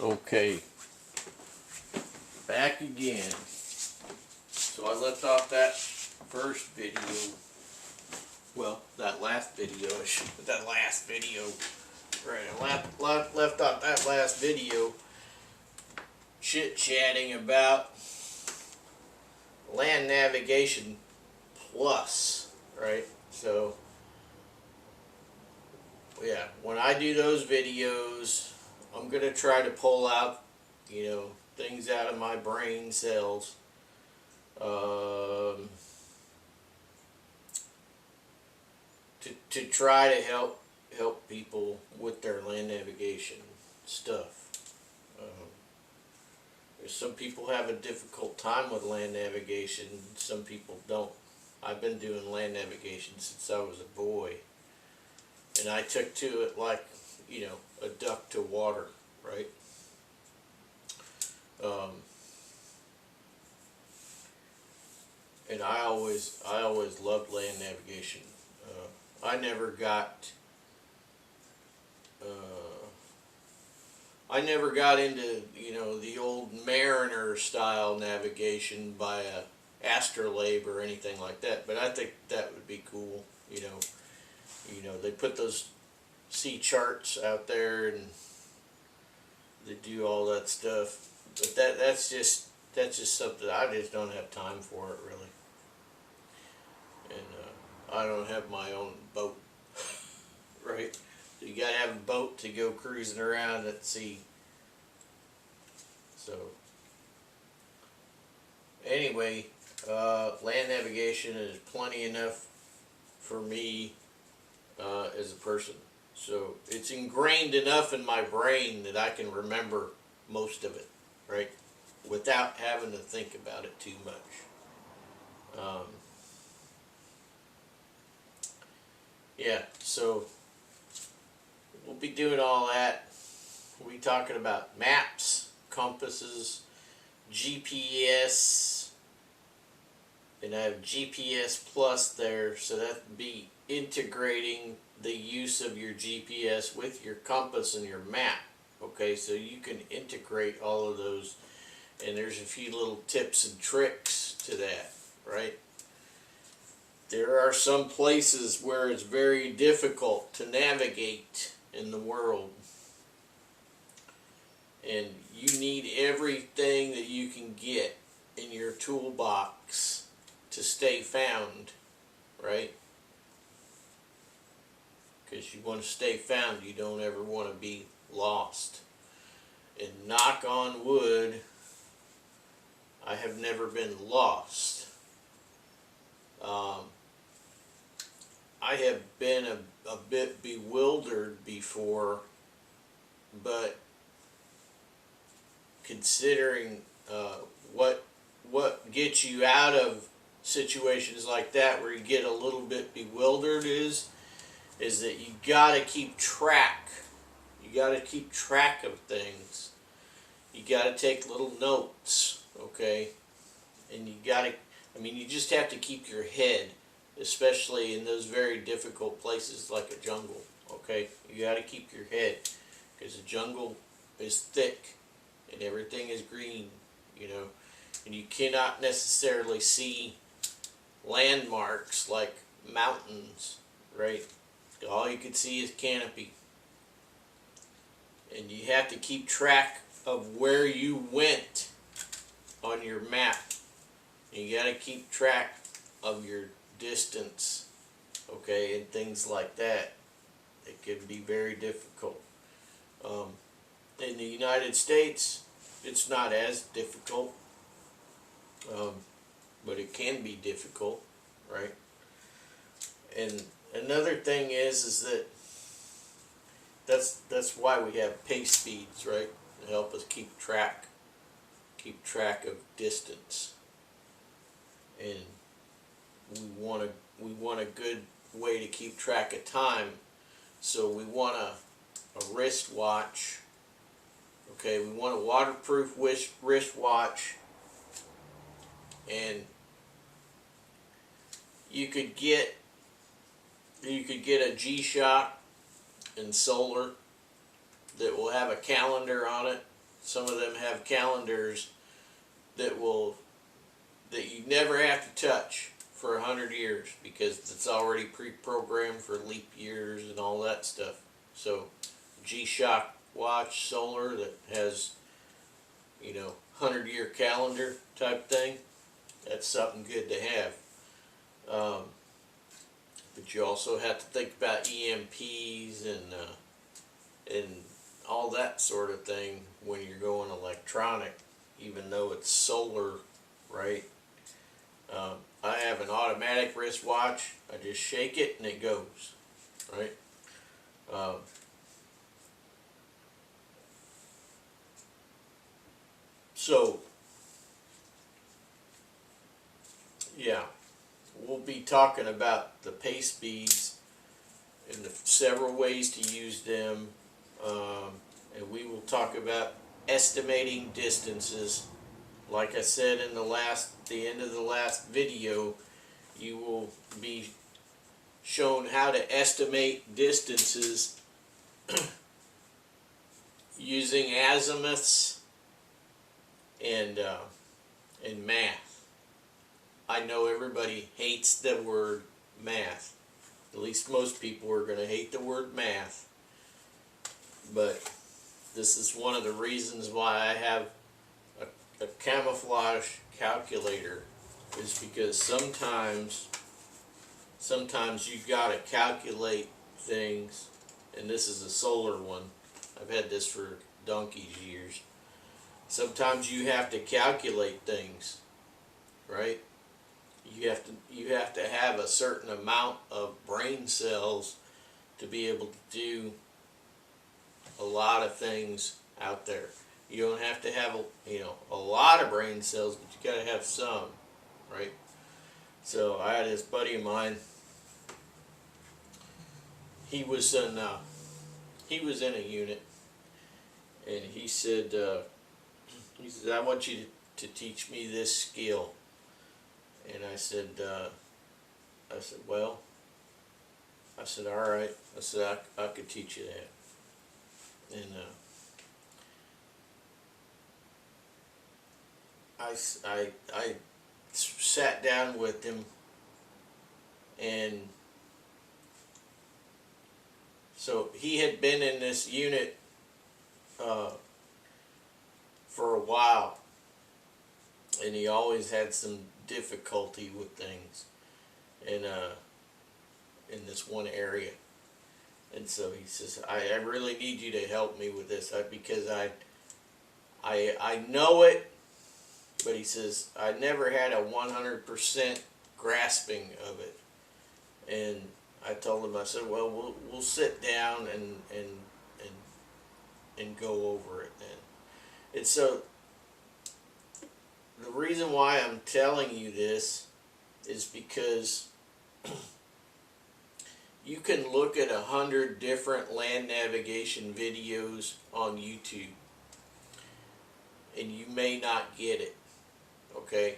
Okay, back again. So I left off that first video, well, that last video, right, I left off that last video chit-chatting about Land Navigation Plus, right? So, yeah, when I do those videos, I'm going to try to pull out, things out of my brain cells. To try to help people with their land navigation stuff. Some people have a difficult time with land navigation. Some people don't. I've been doing land navigation since I was a boy, and I took to it like a duck to water, right? And I always loved land navigation. I never got into the old mariner style navigation by a astrolabe or anything like that, but I think that would be cool. They put those sea charts out there and they do all that stuff, but that's just something I just don't have time for it, really. And I don't have my own boat, right? So you gotta have a boat to go cruising around at sea. So anyway, land navigation is plenty enough for me as a person. So it's ingrained enough in my brain that I can remember most of it, right? Without having to think about it too much. Yeah, so we'll be doing all that. We'll be talking about maps, compasses, GPS, and I have GPS Plus there, so that would be integrating the use of your GPS with your compass and your map. Okay, so you can integrate all of those, and there's a few little tips and tricks to that, right? There are some places where it's very difficult to navigate in the world, and you need everything that you can get in your toolbox to stay found, right? Because you want to stay found. You don't ever want to be lost. And knock on wood, I have never been lost. I have been a bit bewildered before, but considering what gets you out of situations like that where you get a little bit bewildered is that you gotta keep track. You gotta keep track of things. You gotta take little notes, okay? And you just have to keep your head, especially in those very difficult places like a jungle, okay? You gotta keep your head, because the jungle is thick and everything is green, and you cannot necessarily see landmarks like mountains, right? All you can see is canopy. And you have to keep track of where you went on your map. You got to keep track of your distance, okay, and things like that. It can be very difficult. In the United States, it's not as difficult, but it can be difficult, right? And another thing is that that's why we have pace speeds, right? To help us keep track of distance. And we want a good way to keep track of time. So we want a wristwatch. Okay, we want a waterproof wristwatch, and you could get a G-Shock and solar that will have a calendar on it, Some of them have calendars that you never have to touch for 100 years because it's already pre-programmed for leap years and all that stuff. So G-Shock watch solar that has, 100-year calendar type thing, that's something good to have. But you also have to think about EMPs and all that sort of thing when you're going electronic, even though it's solar, right? I have an automatic wristwatch. I just shake it and it goes, right? So, yeah, we'll be talking about the pace beads and the several ways to use them, and we will talk about estimating distances. Like I said in the end of the last video, you will be shown how to estimate distances using azimuths and math. I know everybody hates the word math. At least most people are going to hate the word math. But this is one of the reasons why I have a camouflage calculator, is because sometimes you got to calculate things, and this is a solar one. I've had this for donkey's years. Sometimes you have to calculate things, right? You have to have a certain amount of brain cells to be able to do a lot of things out there. You don't have to have a lot of brain cells, but you got to have some, right? So I had this buddy of mine. He was in a unit, and he said, I want you to teach me this skill. And I said, well, all right. I said, I could teach you that. And I sat down with him, and so he had been in this unit for a while, and he always had some difficulty with things in this one area. And so he says, I really need you to help me with this, because I know it, but he says, I never had a 100% grasping of it. And I told him, I said, well, we'll sit down and go over it then. And so the reason why I'm telling you this is because you can look at 100 different land navigation videos on YouTube, and you may not get it, okay?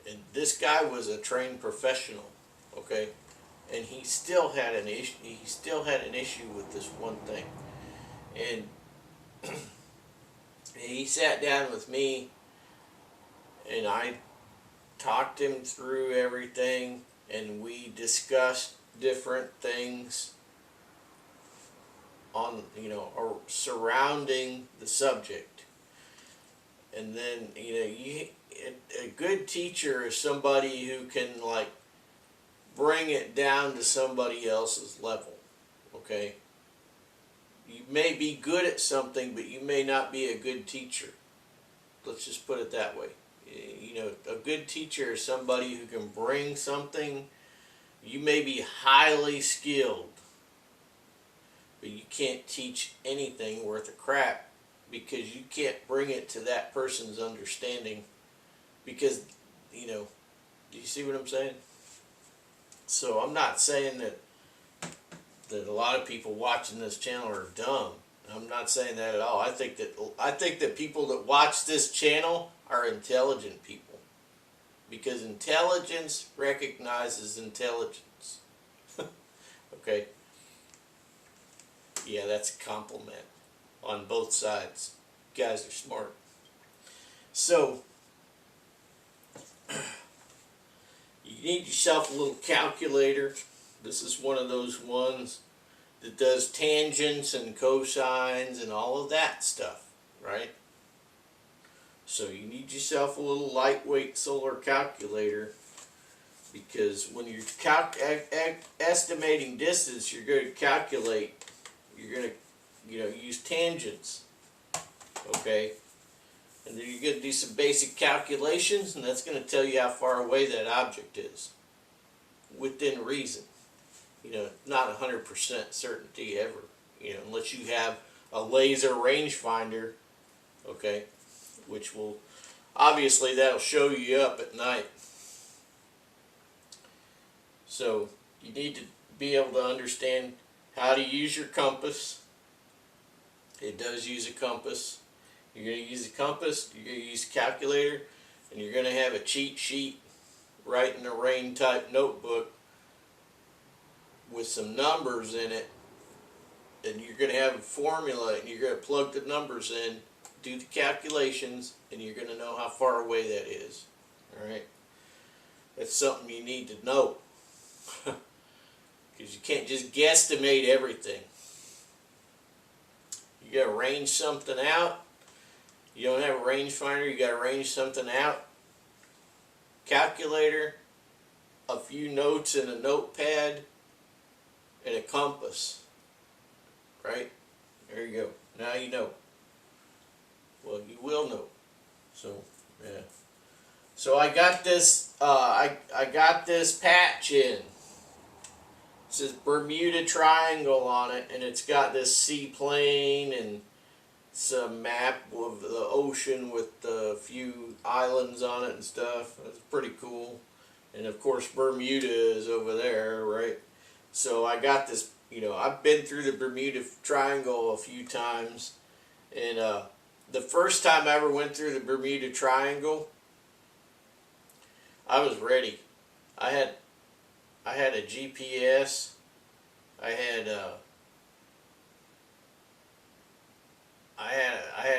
And this guy was a trained professional, okay? And he still had an issue. He still had an issue with this one thing, and he sat down with me, and I talked him through everything, and we discussed different things on, or surrounding the subject. And then, a good teacher is somebody who can, bring it down to somebody else's level, okay? You may be good at something, but you may not be a good teacher. Let's just put it that way. A good teacher is somebody who can bring something. You may be highly skilled, but you can't teach anything worth a crap because you can't bring it to that person's understanding, because, do you see what I'm saying? So I'm not saying that a lot of people watching this channel are dumb. I'm not saying that at all. I think that people that watch this channel are intelligent people, because intelligence recognizes intelligence. Okay? Yeah, that's a compliment on both sides. guys are smart. So, you need yourself a little calculator. This is one of those ones that does tangents and cosines and all of that stuff, right? So you need yourself a little lightweight solar calculator, because when you're estimating distance, you're going to calculate, you're going to, use tangents, okay? And then you're going to do some basic calculations, and that's going to tell you how far away that object is, within reason. Not 100% certainty ever, unless you have a laser rangefinder, okay, which will, obviously that'll show you up at night. So you need to be able to understand how to use your compass. It does use a compass. You're going to use a compass, you're going to use a calculator, and you're going to have a cheat sheet right in a rain type notebook with some numbers in it, and you're going to have a formula, and you're going to plug the numbers in, do the calculations, and you're going to know how far away that is. Alright? That's something you need to know. Because you can't just guesstimate everything. You got to range something out. You don't have a rangefinder, you got to range something out. Calculator, a few notes in a notepad, and a compass. Right? There you go. Now you know. Well, you will know. So, yeah. So I got this. I got this patch in. It says Bermuda Triangle on it, and it's got this seaplane and some map of the ocean with a few islands on it and stuff. That's pretty cool. And of course, Bermuda is over there, right? So I got this. I've been through the Bermuda Triangle a few times, and the first time I ever went through the Bermuda Triangle, I was ready. I had a GPS. I had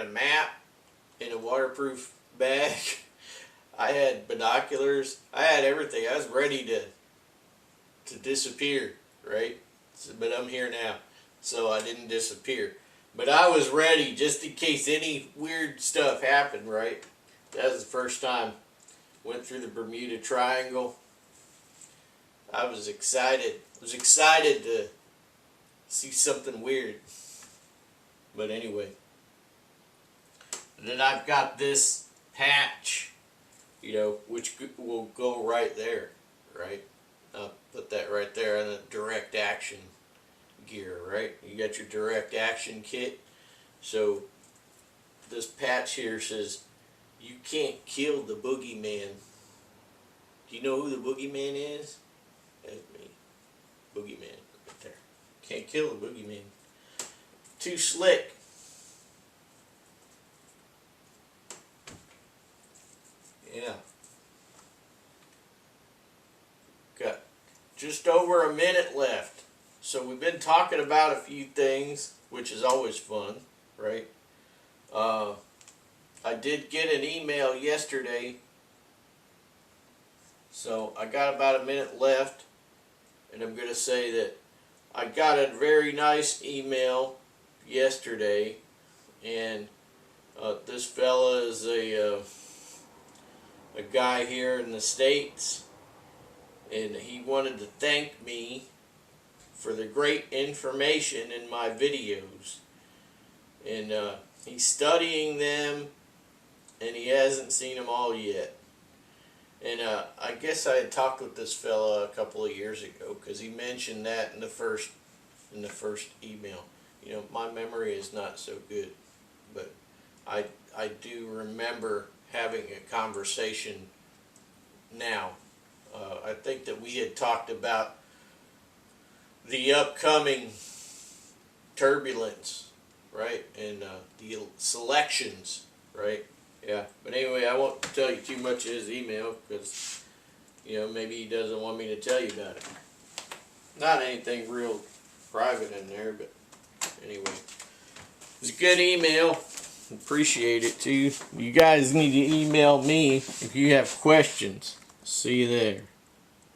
a map in a waterproof bag. I had binoculars. I had everything. I was ready to disappear, right? But I'm here now, so I didn't disappear. But I was ready just in case any weird stuff happened, right? That was the first time. Went through the Bermuda Triangle. I was excited. I was excited to see something weird. But anyway. And then I've got this patch, which will go right there, right? I'll put that right there on the direct action gear, right? You got your direct action kit. So this patch here says, you can't kill the boogeyman. Do you know who the boogeyman is? That's me. Boogeyman right there. Can't kill the boogeyman. Too slick. Yeah. Got just over a minute left. So we've been talking about a few things, which is always fun, right? I did get an email yesterday, so I got about a minute left, and I'm going to say that I got a very nice email yesterday, and this fella is a guy here in the States, and he wanted to thank me for the great information in my videos, and he's studying them, and he hasn't seen them all yet. And I guess I had talked with this fella a couple of years ago, because he mentioned that in the first email. My memory is not so good, but I do remember having a conversation now. I think that we had talked about the upcoming turbulence, right, and the selections, right? Yeah, but anyway, I won't tell you too much of his email, because maybe he doesn't want me to tell you about it. Not anything real private in there, but anyway, it was a good email. Appreciate it too. You guys need to email me if you have questions. See you there.